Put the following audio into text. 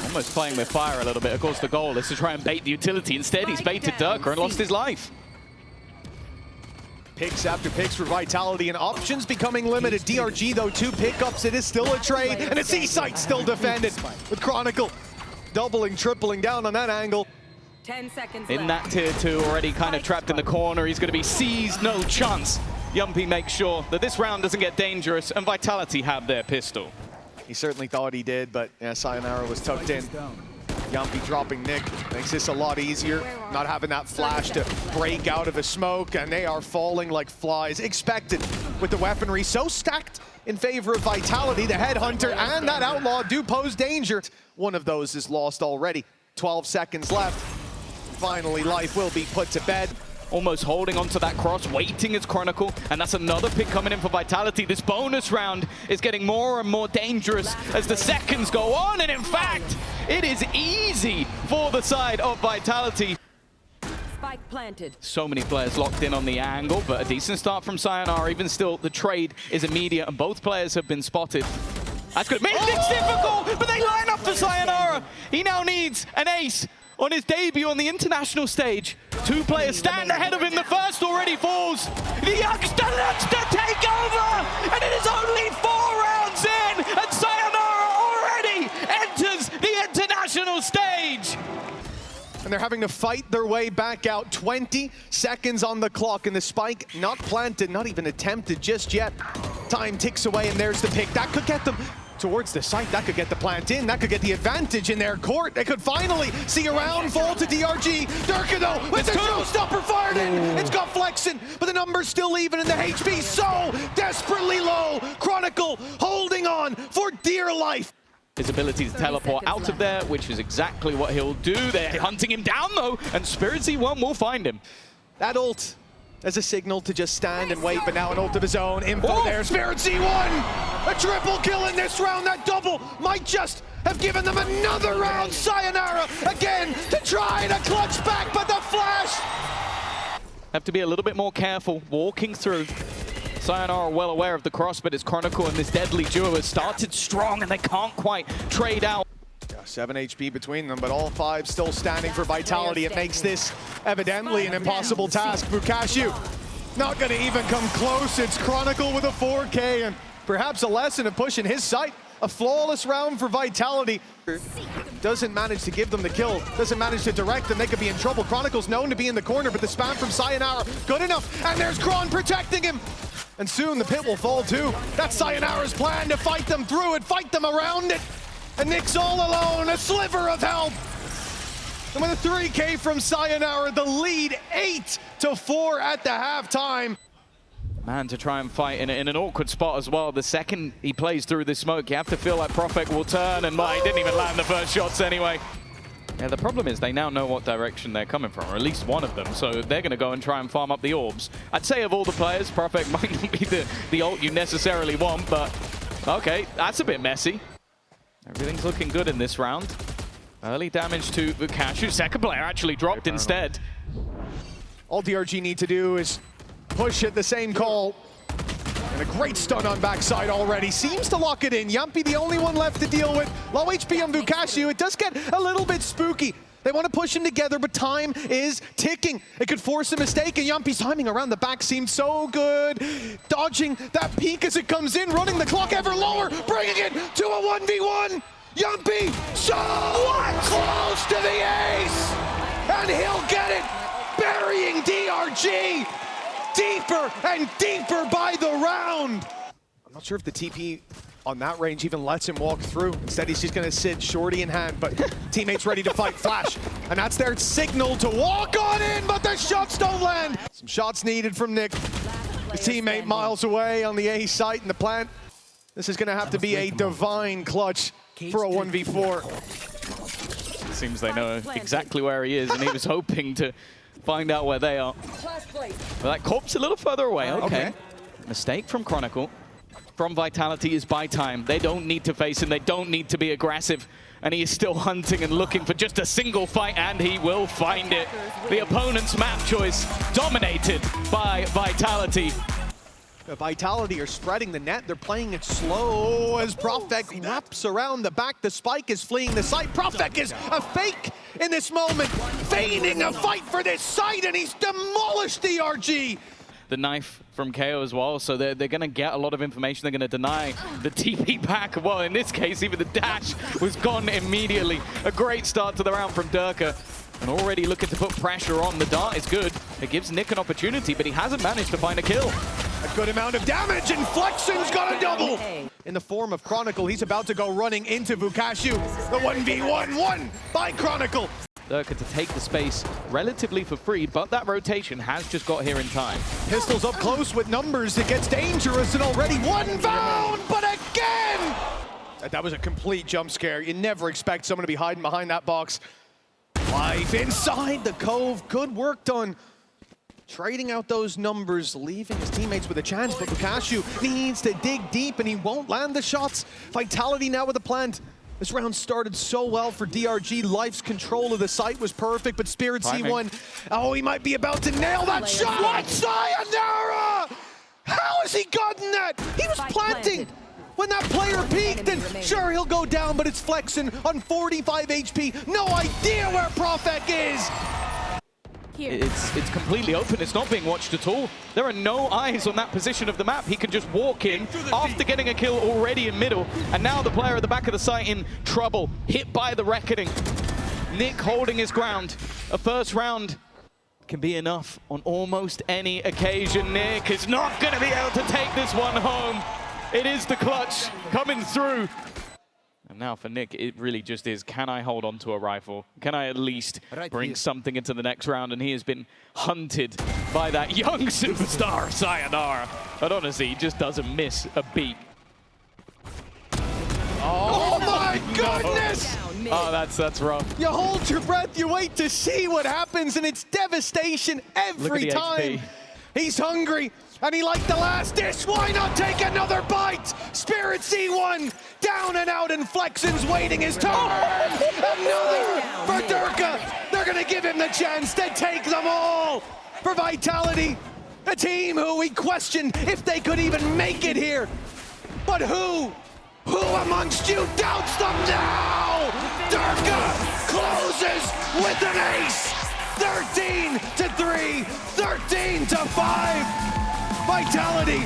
Almost playing with fire a little bit. Of course, the goal is to try and bait the utility. Instead, he's baited Durka and lost his life. Picks after picks for Vitality and options becoming limited. DRG, though, 2 pickups. It is still a trade, and it's E-Site still defended with Chronicle doubling, tripling down on that angle. 10 seconds In left. that tier 2, already kind of trapped in the corner. He's going to be seized, no chance. Yumpy makes sure that this round doesn't get dangerous, and Vitality have their pistol. He certainly thought he did, but yeah, Sayonara was tucked in. Yumpy dropping Nick makes this a lot easier, not having that flash to break out of a smoke, and they are falling like flies. Expected with the weaponry so stacked in favor of Vitality. The Headhunter and that Outlaw do pose danger. One of those is lost already. 12 seconds left. Finally, life will be put to bed. Almost holding onto that cross, waiting as Chronicle, and that's another pick coming in for Vitality. This bonus round is getting more and more dangerous as the seconds go on, and in fact, it is easy for the side of Vitality. Spike planted. So many players locked in on the angle, but a decent start from Sayonara. Even still, the trade is immediate, and both players have been spotted. That's good. Make things difficult, but they line up for Sayonara. He now needs an ace on his debut on the international stage. 2 players stand ahead of him. The first already falls. The youngster looks to take over, and it is only 4 rounds in, and Sayonara already enters the international stage. And they're having to fight their way back out. 20 seconds on the clock, and the spike not planted, not even attempted just yet. Time ticks away, and there's the pick. That could get them towards the site. That could get the plant in. That could get the advantage in their court. They could finally see a round fall to DRG. Durka, though, with the showstopper fired in. It's got flexing, but the number's still even, and the HP so desperately low. Chronicle holding on for dear life. His ability to teleport out of there, which is exactly what he'll do. They're hunting him down, though, and Spirit Z1 will find him. That ult as a signal to just stand and wait, but now an ult of his own. Info there, Spirit Z1! A triple kill in this round. That double might just have given them another round. Sayonara again to try to clutch back, but the flash! Have to be a little bit more careful walking through. Sayonara are well aware of the cross, but it's Chronicle and this deadly duo has started strong and they can't quite trade out. 7 HP between them, but all 5 still standing for Vitality. It makes this evidently an impossible task. Bukashu not going to even come close. It's Chronicle with a 4K, and perhaps a lesson of pushing his sight. A flawless round for Vitality. Doesn't manage to give them the kill, doesn't manage to direct them. They could be in trouble. Chronicle's known to be in the corner, but the spam from Sayonara, good enough. And there's Kron protecting him. And soon the pit will fall too. That's Sayonara's plan, to fight them through it, fight them around it. And Nick's all alone, a sliver of help. And with a 3K from Sayonara, the lead 8-4 at the halftime. Man, to try and fight in an awkward spot as well. The second he plays through the smoke, you have to feel like Prophet will turn, and he didn't even land the first shots anyway. Yeah, the problem is they now know what direction they're coming from, or at least one of them, so they're going to go and try and farm up the orbs. I'd say of all the players, Prophet might not be the ult you necessarily want, but okay, that's a bit messy. Everything's looking good in this round. Early damage to Bukashu. Second player actually dropped instead. All DRG need to do is push at the same call. And a great stun on backside already. Seems to lock it in. Yumpy the only one left to deal with. Low HP on Bukashu. It does get a little bit spooky. They want to push him together, but time is ticking. It could force a mistake, and Yumpy's timing around the back seems so good. Dodging that peek as it comes in, running the clock ever lower, bringing it to a 1v1. Yumpy so close to the ace, and he'll get it, burying DRG deeper and deeper by the round. I'm not sure if the TP on that range even lets him walk through. Instead, he's just gonna sit shorty in hand, but teammates ready to fight. Flash, and that's their signal to walk on in, but the shots don't land. Some shots needed from Nick. His teammate miles away on the A site and the plant. This is gonna have to be a divine clutch for a 1v4. It seems they know exactly where he is, and he was hoping to find out where they are. But that corpse a little further away. Okay. Mistake from Chronicle. From Vitality is buy time. They don't need to face him. They don't need to be aggressive. And he is still hunting and looking for just a single fight, and he will find it. The opponent's map choice dominated by Vitality. Vitality are spreading the net. They're playing it slow as Profek wraps around the back. The spike is fleeing the site. Profek is a fake in this moment, feigning a fight for this site, and he's demolished DRG. The knife from KO as well, so they're going to get a lot of information. They're going to deny the TP back. Well, in this case, even the dash was gone immediately. A great start to the round from Durka. And already looking to put pressure on. The dart is good. It gives Nick an opportunity, but he hasn't managed to find a kill. A good amount of damage, and Flexen's got a double! In the form of Chronicle, he's about to go running into Vukashu. The 1v1 by Chronicle. Durka to take the space relatively for free, but that rotation has just got here in time. Pistols up close with numbers. It gets dangerous, and already one found, but again! That was a complete jump scare. You never expect someone to be hiding behind that box. Life inside the cove. Good work done. Trading out those numbers, leaving his teammates with a chance, but Vukashu needs to dig deep, and he won't land the shots. Vitality now with a plant. This round started so well for DRG. Life's control of the site was perfect, but Spirit C1, oh, he might be about to nail that shot. What? Sayonara! How has he gotten that? He was planting when that player peaked, and sure, he'll go down, but it's Flexen on 45 HP. No idea where Profek is. It's completely open. It's not being watched at all. There are no eyes on that position of the map. He can just walk in after getting a kill already in middle. And now the player at the back of the site in trouble, hit by the Reckoning. Nick holding his ground. A first round can be enough on almost any occasion. Nick is not going to be able to take this one home. It is the clutch coming through. And now for Nick, it really just is, can I hold on to a rifle? Can I at least bring something into the next round? And he has been hunted by that young superstar, Sayonara. But honestly, he just doesn't miss a beat. Oh my goodness! Oh, that's rough. You hold your breath, you wait to see what happens, and it's devastation every time. HP. He's hungry, and he liked the last dish. Why not take another bite? Spirit C1 down and out, and Flexen's waiting his turn. Another for Durka. They're gonna give him the chance to take them all for Vitality. A team who we questioned if they could even make it here. But who amongst you doubts them now? Durka closes with an ace. 13-3, 13-5. Vitality